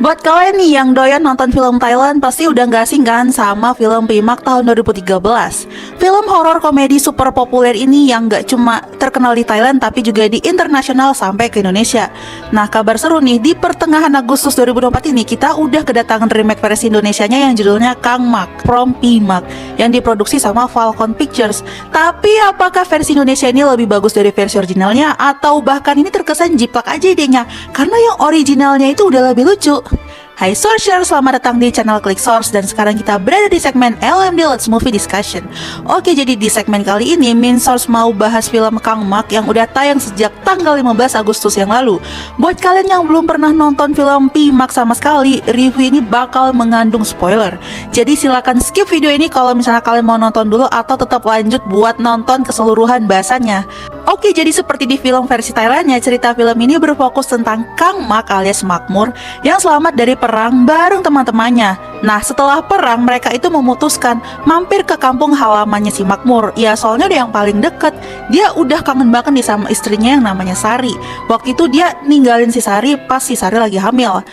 Buat kalian nih yang doyan nonton film Thailand, pasti udah gak asing kan sama film Pimak tahun 2013. Film horor komedi super populer ini yang gak cuma terkenal di Thailand tapi juga di internasional sampai ke Indonesia. Nah, kabar seru nih, di pertengahan Agustus 2024 ini kita udah kedatangan remake versi Indonesianya yang judulnya Kang Mak from Pimak yang diproduksi sama Falcon Pictures. Tapi apakah versi Indonesia ini lebih bagus dari versi originalnya atau bahkan ini terkesan jiplak aja idenya karena yang originalnya itu udah lebih lucu? Hai Sourcer, selamat datang di channel Klik Source dan sekarang kita berada di segmen LMD Let's Movie Discussion. Oke, jadi di segmen kali ini Min Source mau bahas film Kang Mak yang udah tayang sejak tanggal 15 Agustus yang lalu. Buat kalian yang belum pernah nonton film Pimak sama sekali, review ini bakal mengandung spoiler. Jadi silakan skip video ini kalau misalnya kalian mau nonton dulu atau tetap lanjut buat nonton keseluruhan bahasannya. Oke, jadi seperti di film versi Thailandnya, cerita film ini berfokus tentang Kang Mak alias Makmur yang selamat dari perang bareng teman-temannya. Nah, setelah perang mereka itu memutuskan mampir ke kampung halamannya si Makmur. Ya, soalnya udah yang paling deket. Dia udah kangen banget nih sama istrinya yang namanya Sari. Waktu itu dia ninggalin si Sari pas si Sari lagi hamil.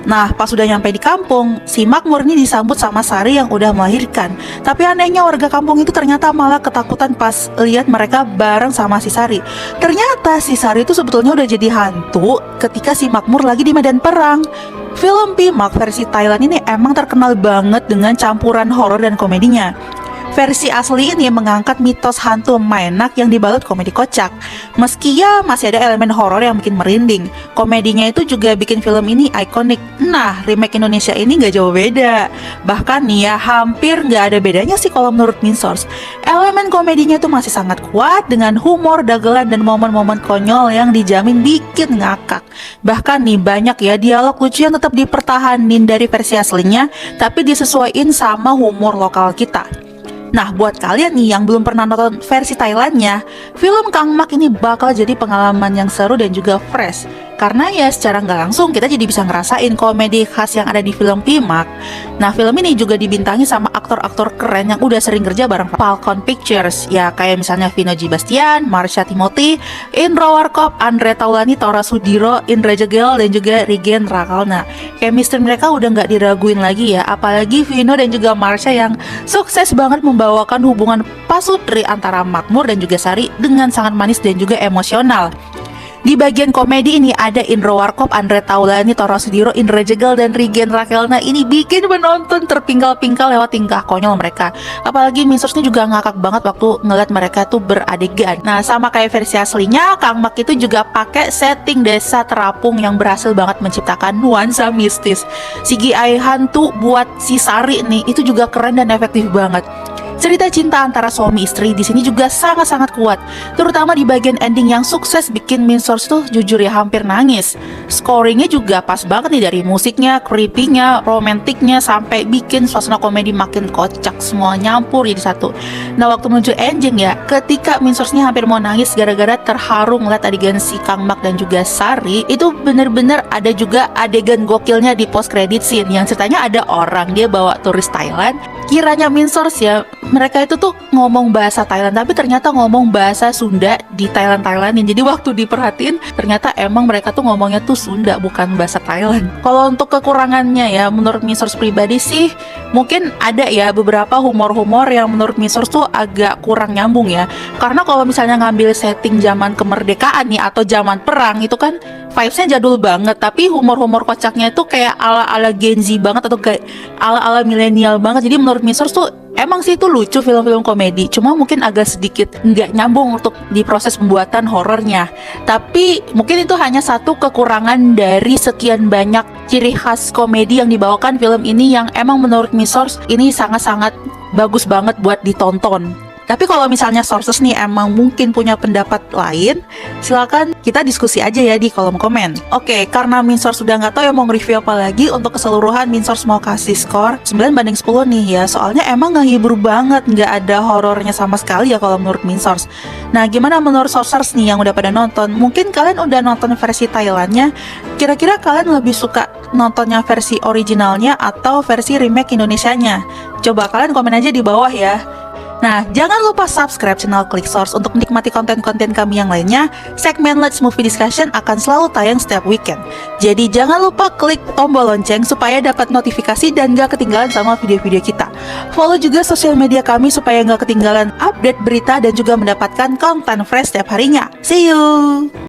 Nah, pas udah nyampe di kampung, si Makmur ini disambut sama Sari yang udah melahirkan. Tapi anehnya warga kampung itu ternyata malah ketakutan pas lihat mereka bareng sama si Sari. Ternyata si Sari itu sebetulnya udah jadi hantu ketika si Makmur lagi di medan perang. Film Pimak versi Thailand ini emang terkenal banget dengan campuran horor dan komedinya. Versi asli ini mengangkat mitos hantu mainak yang dibalut komedi kocak. Meski ya masih ada elemen horor yang bikin merinding, komedinya itu juga bikin film ini ikonik. Nah, remake Indonesia ini gak jauh beda. Bahkan nih ya, hampir gak ada bedanya sih kalau menurut Min Source. Elemen komedinya itu masih sangat kuat dengan humor, dagelan, dan momen-momen konyol yang dijamin bikin ngakak. Bahkan nih banyak ya dialog lucu yang tetap dipertahanin dari versi aslinya, tapi disesuaikan sama humor lokal kita. Nah, buat kalian nih yang belum pernah nonton versi Thailandnya, film Kang Mak ini bakal jadi pengalaman yang seru dan juga fresh. Karena ya secara nggak langsung kita jadi bisa ngerasain komedi khas yang ada di film Pimak. Nah, film ini juga dibintangi sama aktor-aktor keren yang udah sering kerja bareng Falcon Pictures. Ya kayak misalnya Vino G. Bastian, Marsha Timothy, Indro Warkop, Andre Taulani, Tora Sudiro, Indra Jegel, dan juga Regen Rakalna. Chemistry mereka udah nggak diraguin lagi ya. Apalagi Vino dan juga Marsha yang sukses banget membawakan hubungan pasutri antara Makmur dan juga Sari dengan sangat manis dan juga emosional. Di bagian komedi ini ada Indro Warkop, Andre Taulani, Tora Sudiro, Indra Jegel, dan Regen Rakelna. Ini bikin penonton terpingkal-pingkal lewat tingkah konyol mereka. Apalagi Min Source-nya juga ngakak banget waktu ngeliat mereka tuh beradegan. Nah, sama kayak versi aslinya, Kang Mak itu juga pakai setting desa terapung yang berhasil banget menciptakan nuansa mistis. CGI hantu buat si Sari nih itu juga keren dan efektif banget. Cerita cinta antara suami istri di sini juga sangat-sangat kuat, terutama di bagian ending yang sukses bikin Min Source tuh jujur ya hampir nangis. Scoringnya juga pas banget nih, dari musiknya, creepy-nya, romantiknya, sampai bikin suasana komedi makin kocak, semua nyampur jadi satu. Nah, waktu menuju ending ya, ketika Min Source-nya hampir mau nangis gara-gara terharu ngeliat adegan si Kang Mak dan juga Sari, itu bener-bener ada juga adegan gokilnya di post credit scene yang ceritanya ada orang dia bawa turis Thailand. Kiranya Min Source ya, mereka itu tuh ngomong bahasa Thailand tapi ternyata ngomong bahasa Sunda di Thailandin. Jadi waktu diperhatiin ternyata emang mereka tuh ngomongnya tuh Sunda bukan bahasa Thailand. Kalau untuk kekurangannya ya, menurut Min Source pribadi sih mungkin ada ya beberapa humor-humor yang menurut Min Source tuh agak kurang nyambung ya. Karena kalau misalnya ngambil setting zaman kemerdekaan nih atau zaman perang itu kan vibes-nya jadul banget, tapi humor-humor kocaknya itu kayak ala-ala Gen Z banget atau kayak ala-ala milenial banget. Jadi menurut Min Source tuh emang sih itu lucu film-film komedi, cuma mungkin agak sedikit nggak nyambung untuk di proses pembuatan horornya. Tapi mungkin itu hanya satu kekurangan dari sekian banyak ciri khas komedi yang dibawakan film ini yang emang menurut Min Source ini sangat-sangat bagus banget buat ditonton. Tapi kalau misalnya sources nih emang mungkin punya pendapat lain, silakan kita diskusi aja ya di kolom komen. Oke, karena Min Source sudah nggak tahu ya mau nge-review apa lagi, untuk keseluruhan Min Source mau kasih skor 9/10 nih ya. Soalnya emang ngehibur banget, nggak ada horornya sama sekali ya kalau menurut Min Source. Nah, gimana menurut sources nih yang udah pada nonton? Mungkin kalian udah nonton versi Thailandnya. Kira-kira kalian lebih suka nontonnya versi originalnya atau versi remake Indonesianya? Coba kalian komen aja di bawah ya. Nah, jangan lupa subscribe channel ClickSource untuk menikmati konten-konten kami yang lainnya. Segmen Let's Movie Discussion akan selalu tayang setiap weekend. Jadi jangan lupa klik tombol lonceng supaya dapat notifikasi dan gak ketinggalan sama video-video kita. Follow juga sosial media kami supaya gak ketinggalan update berita dan juga mendapatkan konten fresh setiap harinya. See you!